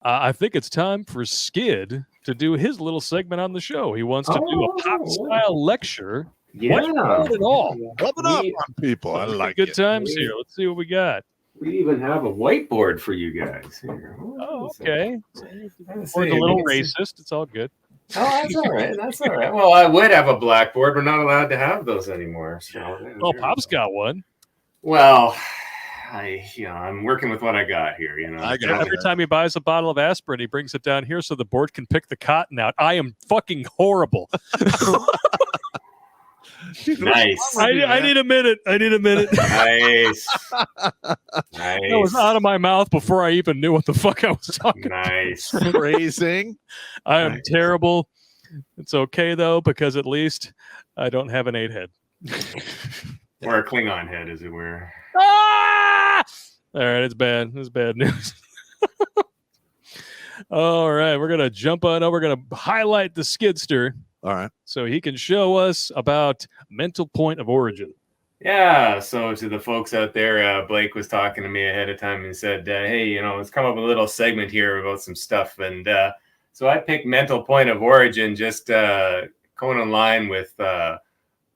I think it's time for Skid to do his little segment on the show. He wants to do a pop-style lecture. Yeah. Whiteboard and all. Rub it up on people. I like good it. times here. Let's see what we got. We even have a whiteboard for you guys here. Oh, okay. Let's Or see, a little you can see- racist. It's all good. Oh, that's all right. That's all right. Well, I would have a blackboard. We're not allowed to have those anymore. So, Oh, Pop's got one. Well, I'm working with what I got here. I got Every it. time he buys a bottle of aspirin, he brings it down here so the board can pick the cotton out. I am fucking horrible. Nice. I need a minute. Nice. That was out of my mouth before I even knew what the fuck I was talking. Nice. Phrasing. I am Nice. terrible. It's okay though, because at least I don't have an 8 head. Or a Klingon head, as it were. Ah! All right, it's bad. It's bad news. All right, we're gonna jump on over. We're gonna highlight the Skidster All right. so he can show us about mental point of origin. Yeah, so to the folks out there, Blake was talking to me ahead of time and said, hey, let's come up with a little segment here about some stuff. And so I picked mental point of origin, just going in line with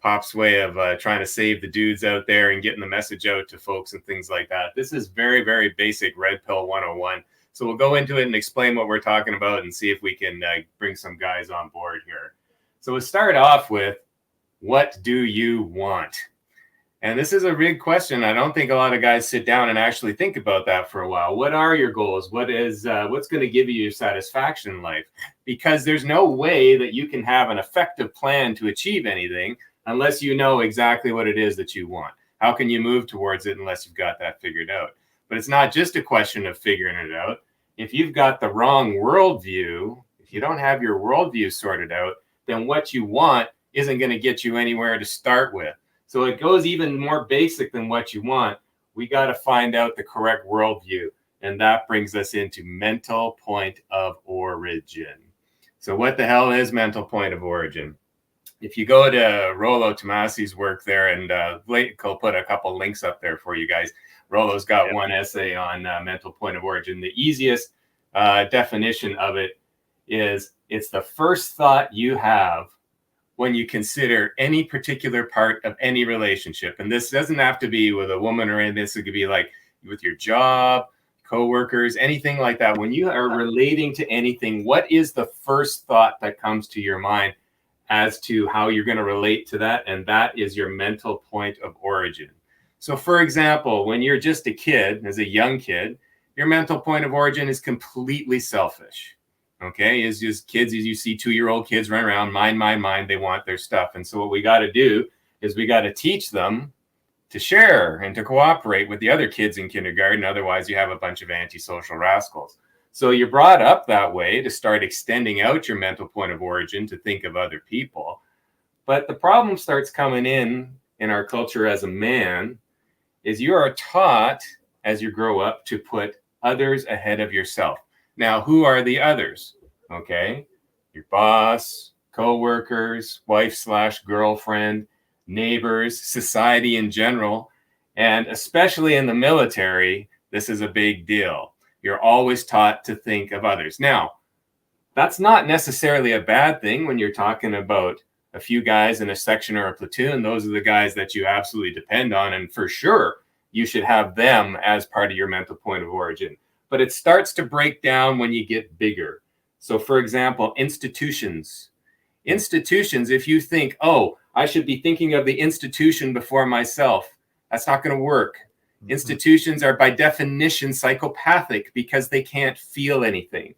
Pop's way of trying to save the dudes out there and getting the message out to folks and things like that. This is very, very basic Red Pill 101. So we'll go into it and explain what we're talking about and see if we can bring some guys on board here. So we'll start off with, what do you want? And this is a big question. I don't think a lot of guys sit down and actually think about that for a while. What are your goals? What's going to give you your satisfaction in life? Because there's no way that you can have an effective plan to achieve anything unless you know exactly what it is that you want. How can you move towards it unless you've got that figured out? But it's not just a question of figuring it out. If you've got the wrong worldview, if you don't have your worldview sorted out, then what you want isn't going to get you anywhere to start with. So it goes even more basic than what you want. We got to find out the correct worldview. And that brings us into mental point of origin. So what the hell is mental point of origin? If you go to Rollo Tomasi's work there, and Blake will put a couple links up there for you guys. Rollo's got one essay on mental point of origin. The easiest definition of it is it's the first thought you have when you consider any particular part of any relationship. And this doesn't have to be with a woman or anything. This could be like with your job, coworkers, anything like that. When you are relating to anything, what is the first thought that comes to your mind as to how you're going to relate to that? And that is your mental point of origin. So for example, when you're just a kid, as a young kid, your mental point of origin is completely selfish. Okay, is just kids, as you see 2-year-old kids run around, mine, they want their stuff. And so what we got to do is we got to teach them to share and to cooperate with the other kids in kindergarten. Otherwise, you have a bunch of antisocial rascals. So you're brought up that way to start extending out your mental point of origin to think of other people. But the problem starts coming in our culture as a man is you are taught as you grow up to put others ahead of yourself. Now, who are the others? Okay, your boss, co-workers, wife/girlfriend, neighbors, society in general, and especially in the military, this is a big deal. You're always taught to think of others. Now, that's not necessarily a bad thing when you're talking about a few guys in a section or a platoon. Those are the guys that you absolutely depend on, and for sure, you should have them as part of your mental point of origin. But it starts to break down when you get bigger. So for example, institutions, if you think, oh, I should be thinking of the institution before myself, that's not going to work. Mm-hmm. Institutions are by definition psychopathic because they can't feel anything.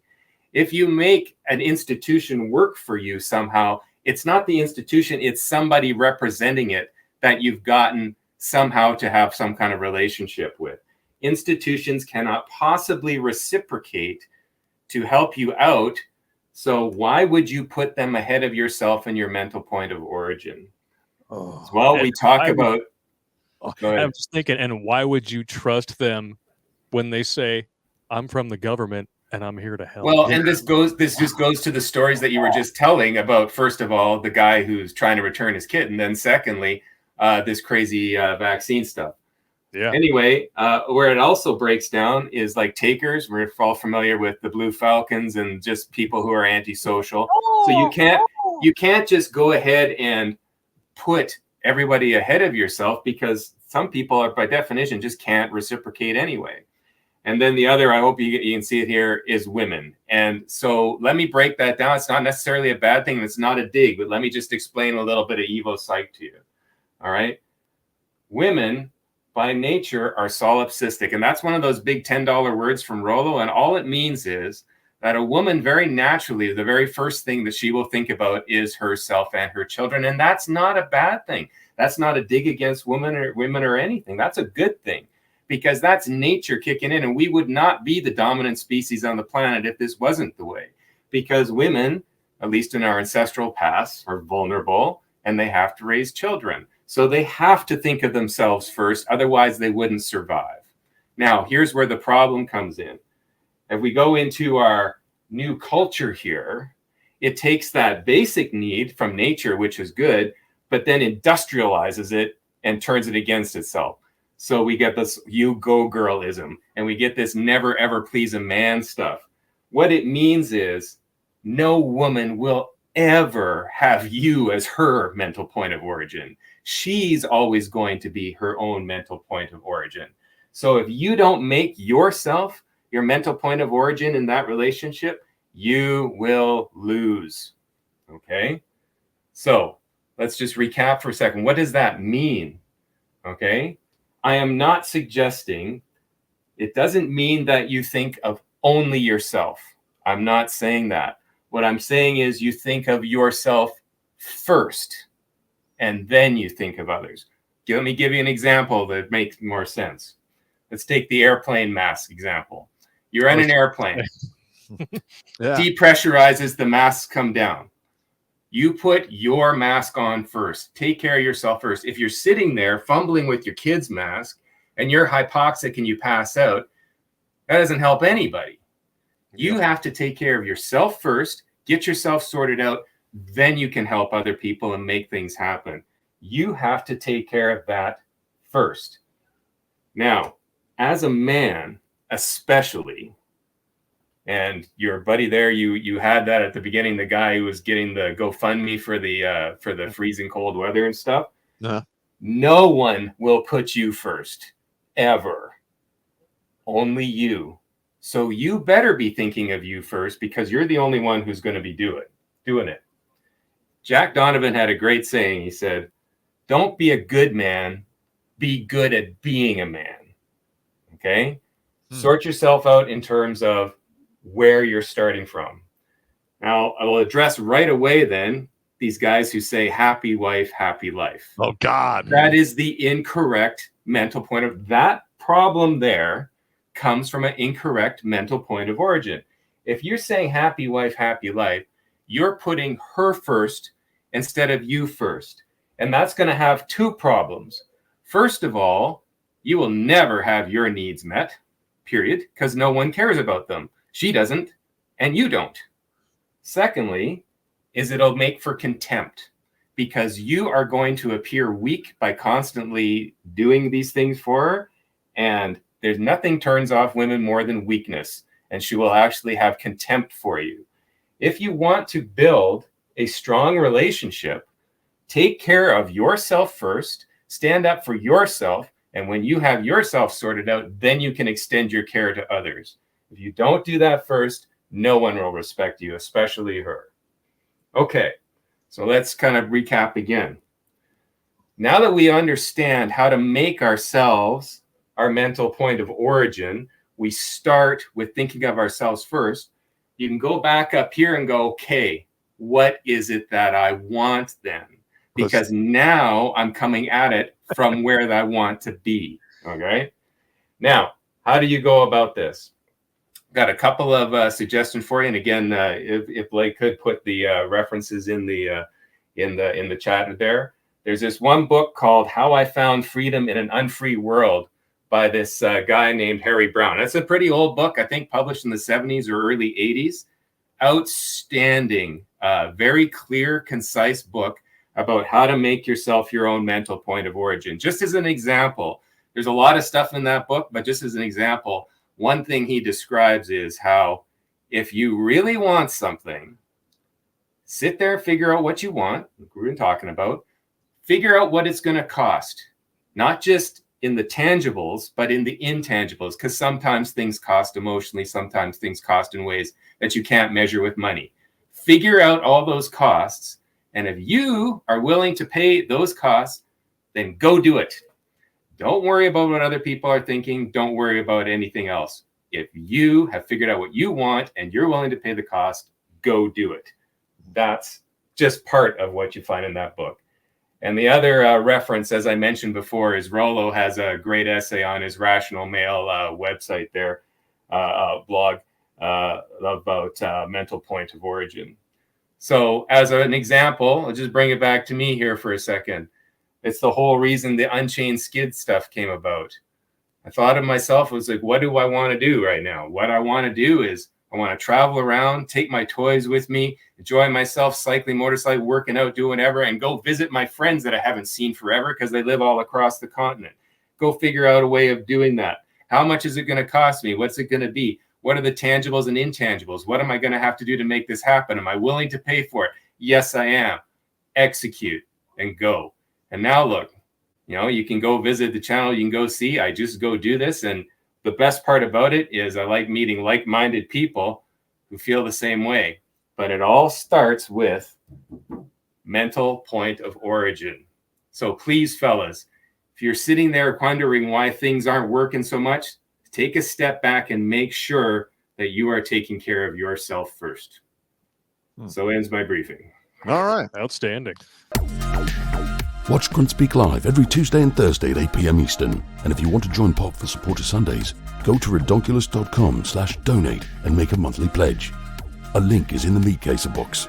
If you make an institution work for you somehow, it's not the institution, it's somebody representing it that you've gotten somehow to have some kind of relationship with. Institutions cannot possibly reciprocate to help you out. So why would you put them ahead of yourself and your mental point of origin? Well, we talk about... I'm just thinking, and why would you trust them when they say, I'm from the government and I'm here to help? Well, and this just goes to the stories that you were just telling about, first of all, the guy who's trying to return his kid. And then secondly, this crazy vaccine stuff. Yeah. Anyway, where it also breaks down is like takers. We're all familiar with the Blue Falcons and just people who are antisocial. So you can't just go ahead and put everybody ahead of yourself, because some people are by definition just can't reciprocate anyway. And then the other, I hope you can see it here, is women. And so let me break that down. It's not necessarily a bad thing. It's not a dig, but let me just explain a little bit of Evo psych to you. All right. Women by nature are solipsistic. And that's one of those big $10 words from Rollo. And all it means is that a woman very naturally, the very first thing that she will think about is herself and her children. And that's not a bad thing. That's not a dig against women or anything. That's a good thing, because that's nature kicking in. And we would not be the dominant species on the planet if this wasn't the way, because women, at least in our ancestral past, are vulnerable and they have to raise children. So they have to think of themselves first. Otherwise, they wouldn't survive. Now, here's where the problem comes in. If we go into our new culture here, it takes that basic need from nature, which is good, but then industrializes it and turns it against itself. So we get this you go girlism, and we get this never ever please a man stuff. What it means is no woman will ever have you as her mental point of origin. She's always going to be her own mental point of origin. So if you don't make yourself your mental point of origin in that relationship, you will lose. Okay? So let's just recap for a second. What does that mean? Okay? I am not suggesting, it doesn't mean that you think of only yourself. I'm not saying that. What I'm saying is you think of yourself first, and then you think of others. Let me give you an example that makes more sense. Let's take the airplane mask example. You're in an airplane. Yeah. Depressurizes, the masks come down. You put your mask on first. Take care of yourself first. If you're sitting there fumbling with your kid's mask and you're hypoxic and you pass out, that doesn't help anybody. You have to take care of yourself first, get yourself sorted out, then you can help other people and make things happen. You have to take care of that first. Now, as a man, especially, and your buddy there, you had that at the beginning, the guy who was getting the GoFundMe for the freezing cold weather and stuff. Uh-huh. No one will put you first, ever. Only you. So you better be thinking of you first, because you're the only one who's going to be doing it. Jack Donovan had a great saying. He said, "Don't be a good man, be good at being a man." Okay? Sort yourself out in terms of where you're starting from. Now, I will address right away then these guys who say happy wife, happy life. Oh, God. That is the incorrect mental point of that problem there comes from an incorrect mental point of origin. If you're saying happy wife, happy life, you're putting her first instead of you first. And that's going to have two problems. First of all, you will never have your needs met, period, because no one cares about them. She doesn't, and you don't. Secondly, is it'll make for contempt, because you are going to appear weak by constantly doing these things for her, and there's nothing turns off women more than weakness, and she will actually have contempt for you. If you want to build a strong relationship, take care of yourself first, stand up for yourself, and when you have yourself sorted out, then you can extend your care to others. If you don't do that first, no one will respect you, especially her. Okay, so let's kind of recap again. Now that we understand how to make ourselves our mental point of origin, we start with thinking of ourselves first. You can go back up here and go, okay, what is it that I want then? Because now I'm coming at it from where I want to be. Okay. Now, how do you go about this? Got a couple of suggestions for you. And again, if Blake could put the references in the chat there. There's this one book called How I Found Freedom in an Unfree World by this guy named Harry Brown. That's a pretty old book, I think published in the 70s or early 80s. Outstanding, very clear, concise book about how to make yourself your own mental point of origin. Just as an example, There's a lot of stuff in that book, but just as an example, one thing he describes is how if you really want something, sit there, figure out what you want, like we've been talking about, figure out what it's going to cost, not just in the tangibles, but in the intangibles, because sometimes things cost emotionally, sometimes things cost in ways that you can't measure with money. Figure out all those costs, and if you are willing to pay those costs, then go do it. Don't worry about what other people are thinking. Don't worry about anything else. If you have figured out what you want and you're willing to pay the cost, go do it. That's just part of what you find in that book. And the other reference, as I mentioned before, is Rollo has a great essay on his Rational Mail website there, blog, about mental point of origin. So as an example, I'll just bring it back to me here for a second. It's the whole reason the Unchained Skid stuff came about. I thought of myself, I was like, what do I want to do right now? What I want to do is I want to travel around, take my toys with me, enjoy myself, cycling, motorcycle, working out, doing whatever, and go visit my friends that I haven't seen forever because they live all across the continent. Go figure out a way of doing that. How much is it going to cost me? What's it going to be? What are the tangibles and intangibles? What am I going to have to do to make this happen? Am I willing to pay for it? Yes, I am. Execute and go. And now look, you can go visit the channel. You can go see. I just go do this. And the best part about it is I like meeting like-minded people who feel the same way. But it all starts with mental point of origin. So please, fellas, if you're sitting there wondering why things aren't working so much, take a step back and make sure that you are taking care of yourself first. So ends my briefing. All right. Outstanding. Watch Grunt Speak live every Tuesday and Thursday at 8 p.m. Eastern. And if you want to join Pop for Supporter Sundays, go to redonkulous.com/donate and make a monthly pledge. A link is in the meat caser box.